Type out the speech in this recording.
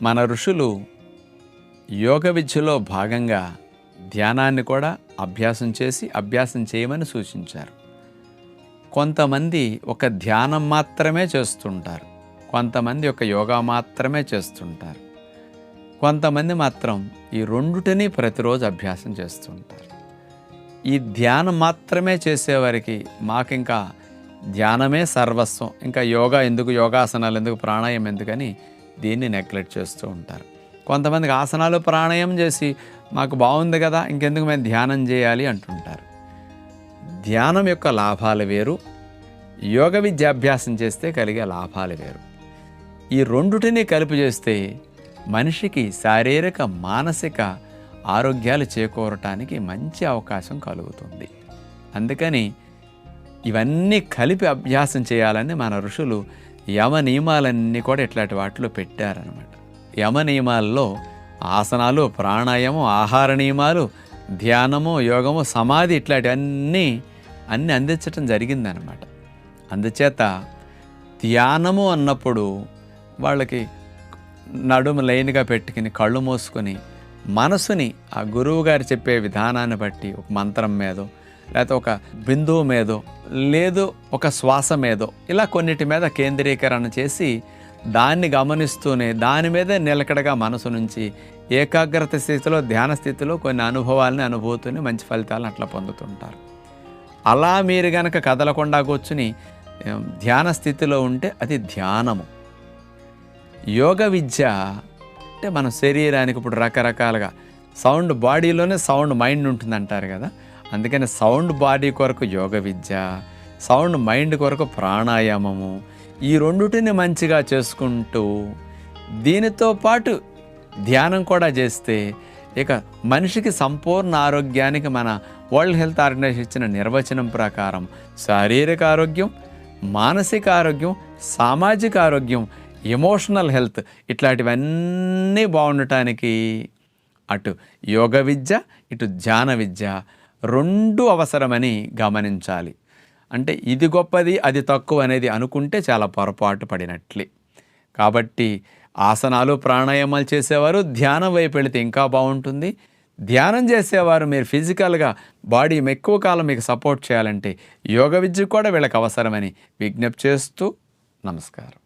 మన ఋషులు యోగ విద్యలో భాగంగా ధ్యానాన్ని కూడా అభ్యాసం చేయమని సూచించారు. కొంతమంది ఒక ధ్యానం మాత్రమే చేస్తుంటారు, కొంతమంది ఒక యోగా మాత్రమే చేస్తుంటారు, కొంతమంది మాత్రం ఈ రెండుటిని ప్రతిరోజు అభ్యాసం చేస్తుంటారు. ఈ ధ్యానం మాత్రమే చేసేవారికి మాకింకా ధ్యానమే సర్వస్వం, ఇంకా యోగా ఎందుకు, యోగాసనాలు ఎందుకు, ప్రాణాయామం ఎందుకని దీన్ని నెగ్లెక్ట్ చేస్తూ ఉంటారు. కొంతమందికి ఆసనాలు ప్రాణాయామం చేసి మాకు బాగుంది కదా ఇంకెందుకు మేము ధ్యానం చేయాలి అంటుంటారు. ధ్యానం యొక్క లాభాలు వేరు, యోగ విద్యాభ్యాసం చేస్తే కలిగే లాభాలు వేరు. ఈ రెండుటిని కలిపి చేస్తే మనిషికి శారీరక మానసిక ఆరోగ్యాలు చేకూరటానికి మంచి అవకాశం కలుగుతుంది. అందుకని ఇవన్నీ కలిపి అభ్యాసం చేయాలని మన ఋషులు యమ నియమాలన్నీ కూడా ఇట్లాంటి వాటిలో పెట్టారనమాట. యమ నియమాల్లో ఆసనాలు, ప్రాణాయామం, ఆహార నియమాలు, ధ్యానము, యోగము, సమాధి ఇట్లాంటివన్నీ అందించటం జరిగిందనమాట. అందుచేత ధ్యానము అన్నప్పుడు వాళ్ళకి నడుము లైన్గా పెట్టుకుని కళ్ళు మూసుకొని మనసుని ఆ గురువు గారు చెప్పే విధానాన్ని బట్టి ఒక మంత్రం మీదో, లేకపోతే ఒక బిందువు మీదో, లేదు ఒక శ్వాస మీదో, ఇలా కొన్నిటి మీద కేంద్రీకరణ చేసి దాన్ని గమనిస్తూనే దాని మీదే నిలకడగా మనసు నుంచి ఏకాగ్రత స్థితిలో, ధ్యాన స్థితిలో కొన్ని అనుభవాలని అనుభూతిని మంచి ఫలితాలను అట్లా పొందుతుంటారు. అలా మీరు గనక కదలకుండా కూర్చుని ధ్యాన స్థితిలో ఉంటే అది ధ్యానము. యోగ విద్య అంటే మన శరీరానికి ఇప్పుడు రకరకాలుగా సౌండ్ బాడీలోనే సౌండ్ మైండ్ ఉంటుందంటారు కదా, అందుకని సౌండ్ బాడీ కొరకు యోగ విద్య, సౌండ్ మైండ్ కొరకు ప్రాణాయామము, ఈ రెండుటిని మంచిగా చేసుకుంటూ దీనితో పాటు ధ్యానం కూడా చేస్తే ఇక మనిషికి సంపూర్ణ ఆరోగ్యానికి మన వరల్డ్ హెల్త్ ఆర్గనైజేషన్ ఇచ్చిన నిర్వచనం ప్రకారం శారీరక ఆరోగ్యం, మానసిక ఆరోగ్యం, సామాజిక ఆరోగ్యం, ఎమోషనల్ హెల్త్ ఇట్లాంటివన్నీ బాగుండటానికి అటు యోగ విద్య, ఇటు ధ్యాన విద్య రెండు అవసరమని గమనించాలి. అంటే ఇది గొప్పది అది తక్కువ అనేది అనుకుంటే చాలా పొరపాటు పడినట్లే. కాబట్టి ఆసనాలు ప్రాణాయామాలు చేసేవారు ధ్యానం వైపు వెళితే ఇంకా బాగుంటుంది. ధ్యానం చేసేవారు మీరు ఫిజికల్గా బాడీ ఎక్కువ కాలం మీకు సపోర్ట్ చేయాలంటే యోగ విద్య కూడా వీళ్ళకి అవసరమని విజ్ఞప్తి చేస్తూ నమస్కారం.